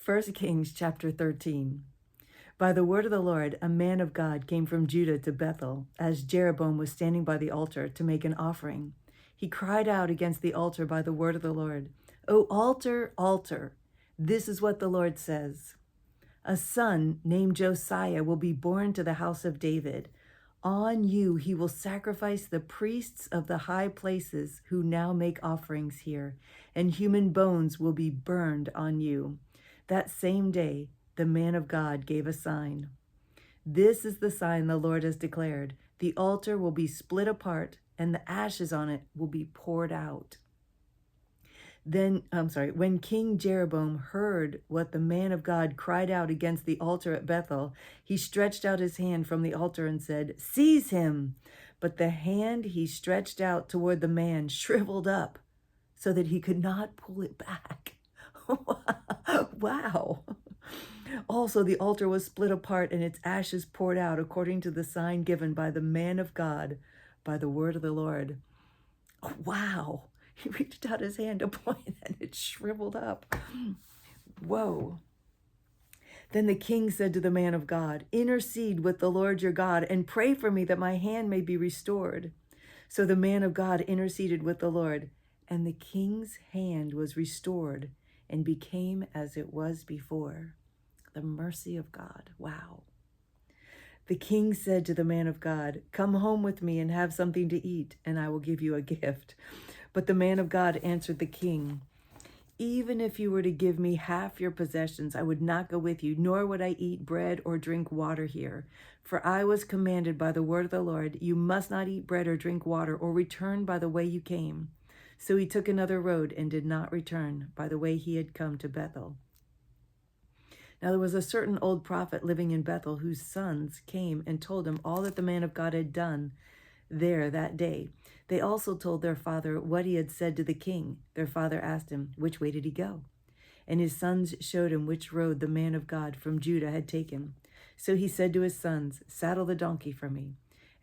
First Kings chapter 13. By the word of the Lord, a man of God came from Judah to Bethel, as Jeroboam was standing by the altar to make an offering. He cried out against the altar by the word of the Lord, "O altar, altar, this is what the Lord says. A son named Josiah will be born to the house of David. On you he will sacrifice the priests of the high places who now make offerings here, and human bones will be burned on you." That same day, the man of God gave a sign. "This is the sign the Lord has declared. The altar will be split apart, and the ashes on it will be poured out." When King Jeroboam heard what the man of God cried out against the altar at Bethel, he stretched out his hand from the altar and said, "Seize him!" But the hand he stretched out toward the man shriveled up so that he could not pull it back. Wow. Also, the altar was split apart and its ashes poured out according to the sign given by the man of God by the word of the Lord. Wow. He reached out his hand to point and it shriveled up. Whoa. Then the king said to the man of God, "Intercede with the Lord your God and pray for me that my hand may be restored." So the man of God interceded with the Lord, and the king's hand was restored and became as it was before. The mercy of God. Wow. The king said to the man of God, "Come home with me and have something to eat, and I will give you a gift." But the man of God answered the king, "Even if you were to give me half your possessions, I would not go with you, nor would I eat bread or drink water here. For I was commanded by the word of the Lord, you must not eat bread or drink water or return by the way you came." So he took another road and did not return by the way he had come to Bethel. Now there was a certain old prophet living in Bethel whose sons came and told him all that the man of God had done there that day. They also told their father what he had said to the king. Their father asked him, "Which way did he go?" And his sons showed him which road the man of God from Judah had taken. So he said to his sons, "Saddle the donkey for me."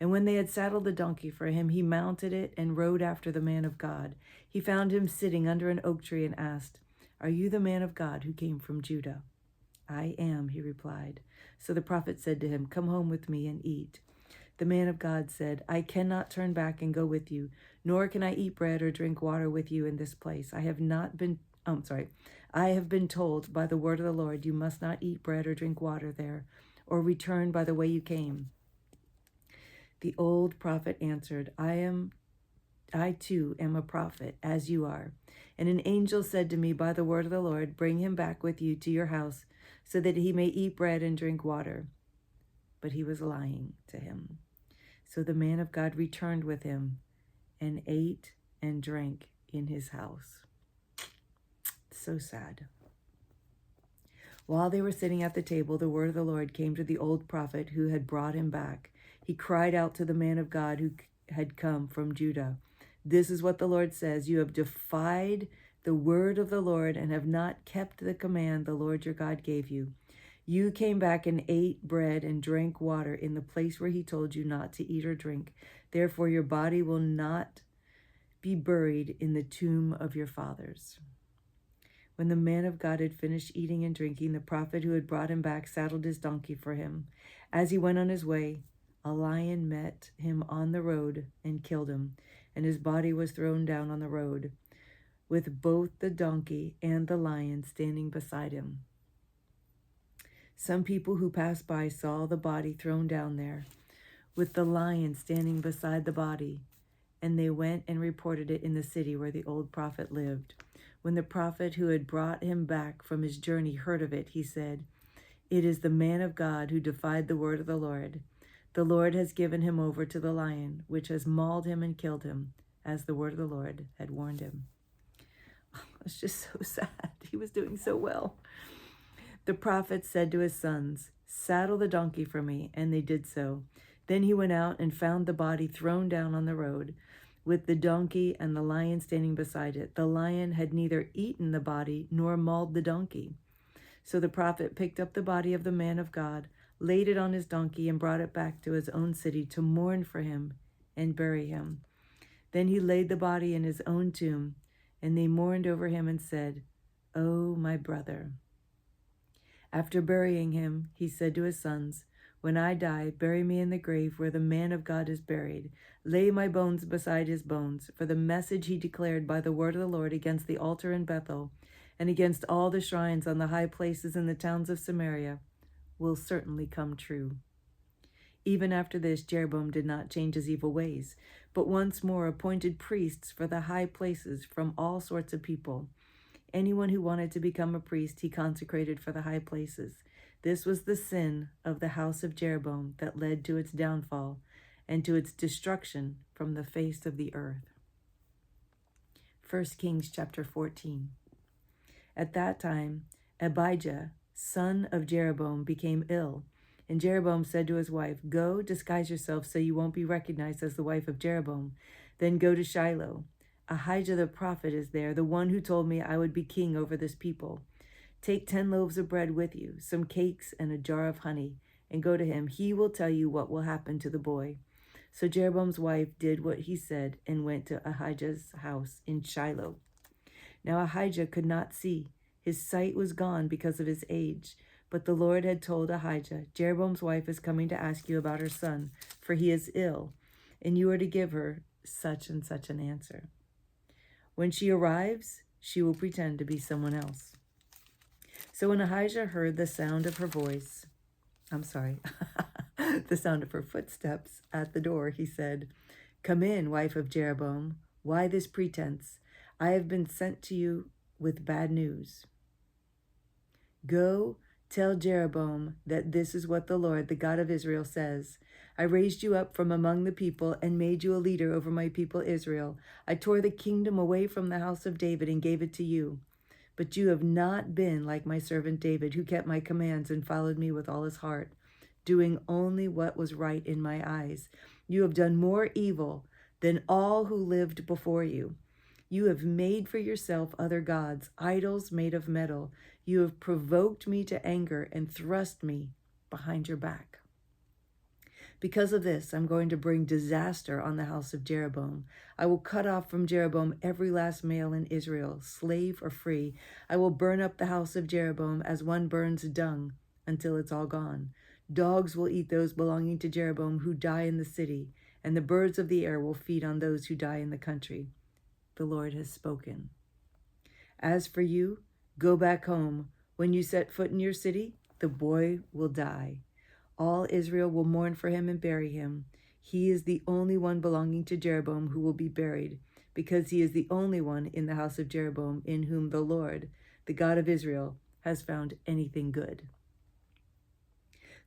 And when they had saddled the donkey for him, he mounted it and rode after the man of God. He found him sitting under an oak tree and asked, "Are you the man of God who came from Judah?" "I am," he replied. So the prophet said to him, "Come home with me and eat." The man of God said, "I cannot turn back and go with you, nor can I eat bread or drink water with you in this place. I have been told by the word of the Lord, you must not eat bread or drink water there, or return by the way you came." The old prophet answered, I too am a prophet, as you are. And an angel said to me by the word of the Lord, "Bring him back with you to your house, so that he may eat bread and drink water." But he was lying to him. So the man of God returned with him and ate and drank in his house. So sad. While they were sitting at the table, the word of the Lord came to the old prophet who had brought him back. He cried out to the man of God who had come from Judah, "This is what the Lord says. You have defied the word of the Lord and have not kept the command the Lord your God gave you. You came back and ate bread and drank water in the place where he told you not to eat or drink. Therefore, your body will not be buried in the tomb of your fathers." When the man of God had finished eating and drinking, the prophet who had brought him back saddled his donkey for him. As he went on his way, a lion met him on the road and killed him, and his body was thrown down on the road, with both the donkey and the lion standing beside him. Some people who passed by saw the body thrown down there, with the lion standing beside the body, and they went and reported it in the city where the old prophet lived. When the prophet who had brought him back from his journey heard of it, he said, "It is the man of God who defied the word of the Lord. The Lord has given him over to the lion, which has mauled him and killed him, as the word of the Lord had warned him." It's just so sad. He was doing so well. The prophet said to his sons, "Saddle the donkey for me," and they did so. Then he went out and found the body thrown down on the road, with the donkey and the lion standing beside it. The lion had neither eaten the body nor mauled the donkey. So the prophet picked up the body of the man of God, laid it on his donkey, and brought it back to his own city to mourn for him and bury him. Then he laid the body in his own tomb, and they mourned over him and said, "Oh, my brother." After burying him, he said to his sons, "When I die, bury me in the grave where the man of God is buried. Lay my bones beside his bones, for the message he declared by the word of the Lord against the altar in Bethel and against all the shrines on the high places in the towns of Samaria will certainly come true." Even after this, Jeroboam did not change his evil ways, but once more appointed priests for the high places from all sorts of people. Anyone who wanted to become a priest, he consecrated for the high places. This was the sin of the house of Jeroboam that led to its downfall and to its destruction from the face of the earth. 1 Kings chapter 14. At that time, Abijah, son of Jeroboam, became ill. And Jeroboam said to his wife, "Go, disguise yourself so you won't be recognized as the wife of Jeroboam. Then go to Shiloh. Ahijah the prophet is there, the one who told me I would be king over this people. Take 10 loaves of bread with you, some cakes, and a jar of honey, and go to him. He will tell you what will happen to the boy." So Jeroboam's wife did what he said and went to Ahijah's house in Shiloh. Now Ahijah could not see. His sight was gone because of his age. But the Lord had told Ahijah, "Jeroboam's wife is coming to ask you about her son, for he is ill, and you are to give her such and such an answer. When she arrives, she will pretend to be someone else." So when Ahijah heard the sound of her voice, the sound of her footsteps at the door, he said, "Come in, wife of Jeroboam. Why this pretense? I have been sent to you with bad news. Go, tell Jeroboam that this is what the Lord, the God of Israel, says. I raised you up from among the people and made you a leader over my people Israel. I tore the kingdom away from the house of David and gave it to you. But you have not been like my servant David, who kept my commands and followed me with all his heart, doing only what was right in my eyes. You have done more evil than all who lived before you. You have made for yourself other gods, idols made of metal. You have provoked me to anger and thrust me behind your back. Because of this, I'm going to bring disaster on the house of Jeroboam. I will cut off from Jeroboam every last male in Israel, slave or free. I will burn up the house of Jeroboam as one burns dung until it's all gone. Dogs will eat those belonging to Jeroboam who die in the city, and the birds of the air will feed on those who die in the country. The Lord has spoken. As for you, go back home. When you set foot in your city, the boy will die. All Israel will mourn for him and bury him. He is the only one belonging to Jeroboam who will be buried, because he is the only one in the house of Jeroboam in whom the Lord, the God of Israel, has found anything good.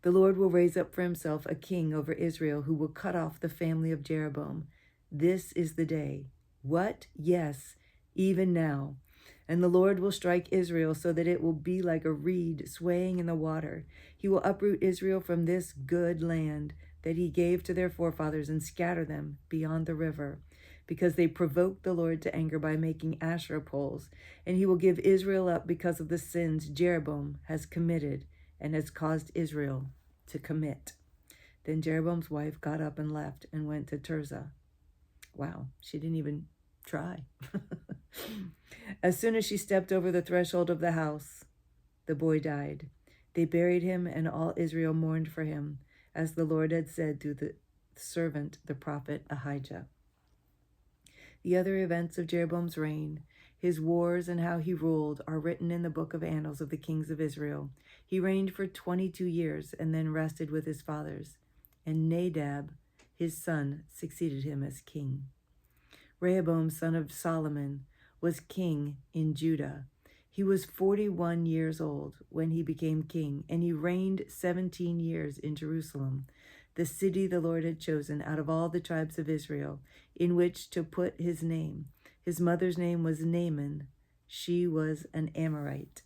The Lord will raise up for himself a king over Israel who will cut off the family of Jeroboam. This is the day. What? Yes, even now. And the Lord will strike Israel so that it will be like a reed swaying in the water. He will uproot Israel from this good land that he gave to their forefathers and scatter them beyond the river, because they provoked the Lord to anger by making Asherah poles. And he will give Israel up because of the sins Jeroboam has committed and has caused Israel to commit. Then Jeroboam's wife got up and left and went to Tirzah. Wow, she didn't even try. As soon as she stepped over the threshold of the house, the boy died. They buried him, and all Israel mourned for him, as the Lord had said through the servant, the prophet Ahijah. The other events of Jeroboam's reign, his wars, and how he ruled are written in the book of annals of the kings of Israel. He reigned for 22 years and then rested with his fathers, and Nadab, his son, succeeded him as king. Rehoboam, son of Solomon, was king in Judah. He was 41 years old when he became king, and he reigned 17 years in Jerusalem, the city the Lord had chosen out of all the tribes of Israel, in which to put his name. His mother's name was Naaman. She was an Amorite.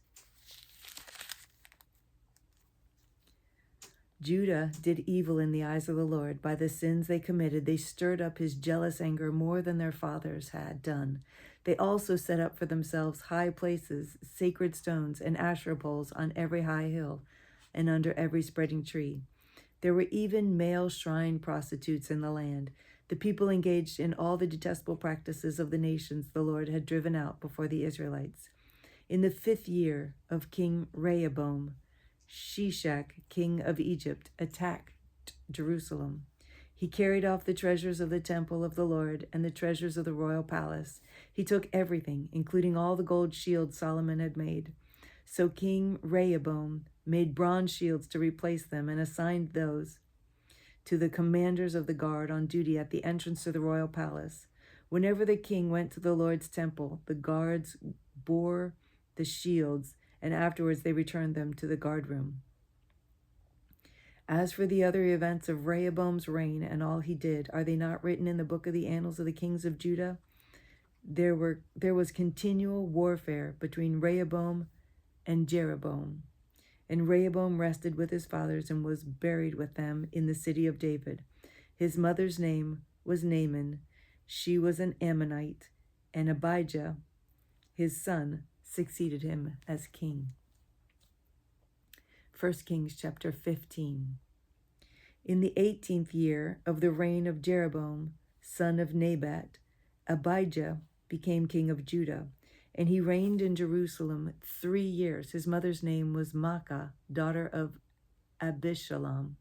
Judah did evil in the eyes of the Lord. By the sins they committed, they stirred up his jealous anger more than their fathers had done. They also set up for themselves high places, sacred stones, and Asherah poles on every high hill and under every spreading tree. There were even male shrine prostitutes in the land. The people engaged in all the detestable practices of the nations the Lord had driven out before the Israelites. In the 5th year of King Rehoboam, Shishak, king of Egypt, attacked Jerusalem. He carried off the treasures of the temple of the Lord and the treasures of the royal palace. He took everything, including all the gold shields Solomon had made. So King Rehoboam made bronze shields to replace them and assigned those to the commanders of the guard on duty at the entrance to the royal palace. Whenever the king went to the Lord's temple, the guards bore the shields, and afterwards they returned them to the guard room. As for the other events of Rehoboam's reign and all he did, are they not written in the book of the annals of the kings of Judah? There was continual warfare between Rehoboam and Jeroboam. And Rehoboam rested with his fathers and was buried with them in the city of David. His mother's name was Naaman. She was an Ammonite, and Abijah, his son, succeeded him as king. 1 Kings chapter 15. In the 18th year of the reign of Jeroboam, son of Nebat, Abijah became king of Judah, and he reigned in Jerusalem 3 years. His mother's name was Maacah, daughter of Abishalom.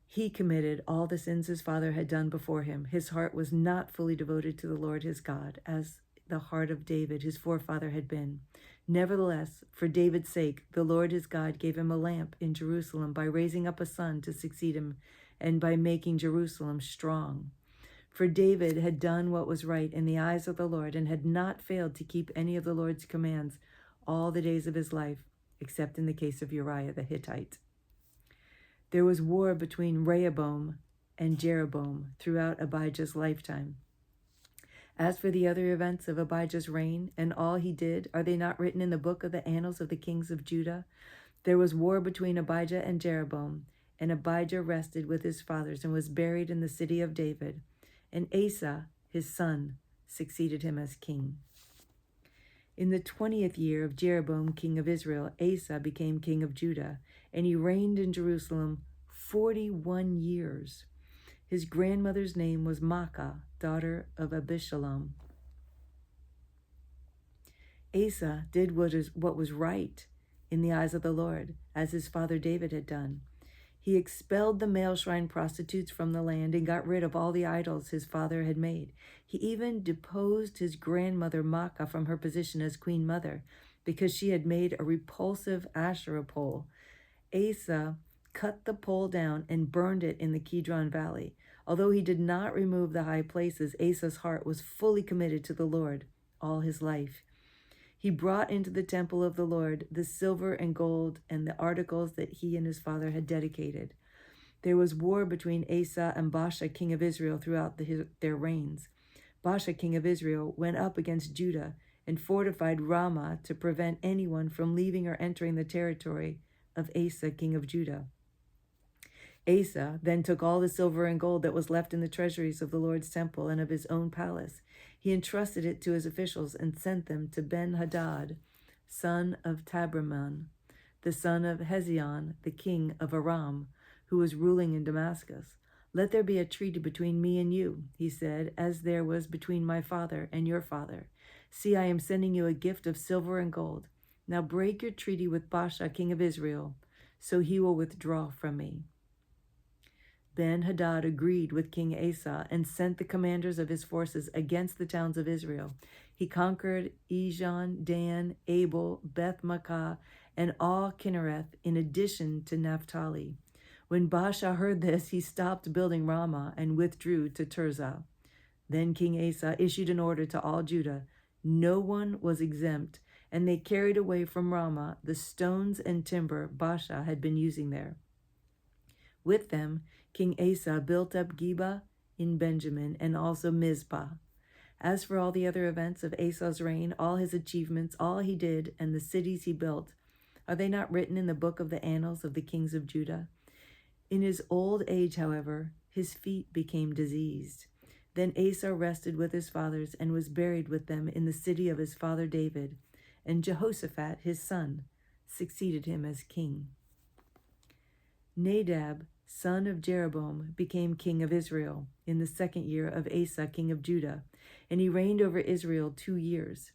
He committed all the sins his father had done before him. His heart was not fully devoted to the Lord his God, as the heart of David, his forefather, had been. Nevertheless, for David's sake, the Lord his God gave him a lamp in Jerusalem by raising up a son to succeed him and by making Jerusalem strong. For David had done what was right in the eyes of the Lord and had not failed to keep any of the Lord's commands all the days of his life, except in the case of Uriah the Hittite. There was war between Rehoboam and Jeroboam throughout Abijah's lifetime. As for the other events of Abijah's reign and all he did, are they not written in the book of the annals of the kings of Judah? There was war between Abijah and Jeroboam, and Abijah rested with his fathers and was buried in the city of David. And Asa, his son, succeeded him as king. In the 20th year of Jeroboam, king of Israel, Asa became king of Judah, and he reigned in Jerusalem 41 years. His grandmother's name was Maacah, daughter of Abishalom. Asa did what was right in the eyes of the Lord, as his father David had done. He expelled the male shrine prostitutes from the land and got rid of all the idols his father had made. He even deposed his grandmother Maacah from her position as queen mother because she had made a repulsive Asherah pole. Asa cut the pole down and burned it in the Kidron Valley. Although he did not remove the high places, Asa's heart was fully committed to the Lord all his life. He brought into the temple of the Lord the silver and gold and the articles that he and his father had dedicated. There was war between Asa and Baasha, king of Israel, throughout their reigns. Baasha, king of Israel, went up against Judah and fortified Ramah to prevent anyone from leaving or entering the territory of Asa, king of Judah. Asa then took all the silver and gold that was left in the treasuries of the Lord's temple and of his own palace. He entrusted it to his officials and sent them to Ben-Hadad, son of Tabrimmon, the son of Hezion, the king of Aram, who was ruling in Damascus. "Let there be a treaty between me and you," he said, "as there was between my father and your father. See, I am sending you a gift of silver and gold. Now break your treaty with Baasha, king of Israel, so he will withdraw from me." Ben-Hadad agreed with King Asa and sent the commanders of his forces against the towns of Israel. He conquered Ijon, Dan, Abel, Beth-Makkah, and all Kinnereth, in addition to Naphtali. When Baasha heard this, he stopped building Ramah and withdrew to Tirzah. Then King Asa issued an order to all Judah. No one was exempt, and they carried away from Ramah the stones and timber Baasha had been using there. With them, King Asa built up Geba in Benjamin and also Mizpah. As for all the other events of Asa's reign, all his achievements, all he did, and the cities he built, are they not written in the book of the annals of the kings of Judah? In his old age, however, his feet became diseased. Then Asa rested with his fathers and was buried with them in the city of his father David, and Jehoshaphat, his son, succeeded him as king. Nadab, son of Jeroboam, became king of Israel in the 2nd year of Asa, king of Judah, and he reigned over Israel 2 years.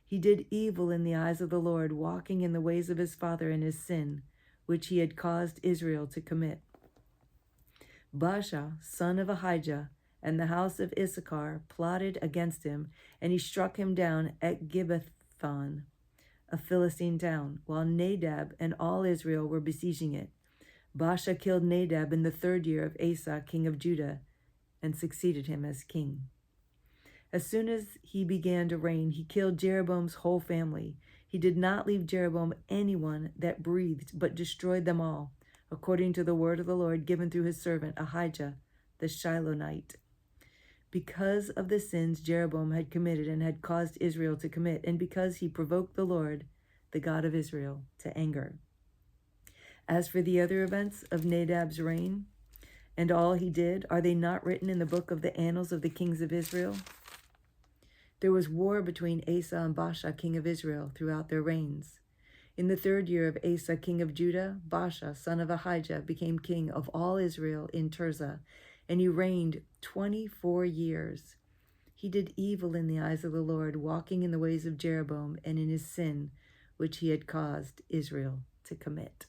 He did evil in the eyes of the Lord, walking in the ways of his father in his sin, which he had caused Israel to commit. Baasha, son of Ahijah, and the house of Issachar plotted against him, and he struck him down at Gibbethon, a Philistine town, while Nadab and all Israel were besieging it. Baasha killed Nadab in the 3rd year of Asa, king of Judah, and succeeded him as king. As soon as he began to reign, he killed Jeroboam's whole family. He did not leave Jeroboam anyone that breathed, but destroyed them all, according to the word of the Lord given through his servant Ahijah the Shilonite. Because of the sins Jeroboam had committed and had caused Israel to commit, and because he provoked the Lord, the God of Israel, to anger. As for the other events of Nadab's reign and all he did, are they not written in the book of the annals of the kings of Israel? There was war between Asa and Baasha, king of Israel, throughout their reigns. In the 3rd year of Asa, king of Judah, Baasha, son of Ahijah, became king of all Israel in Tirzah, and he reigned 24 years. He did evil in the eyes of the Lord, walking in the ways of Jeroboam and in his sin, which he had caused Israel to commit.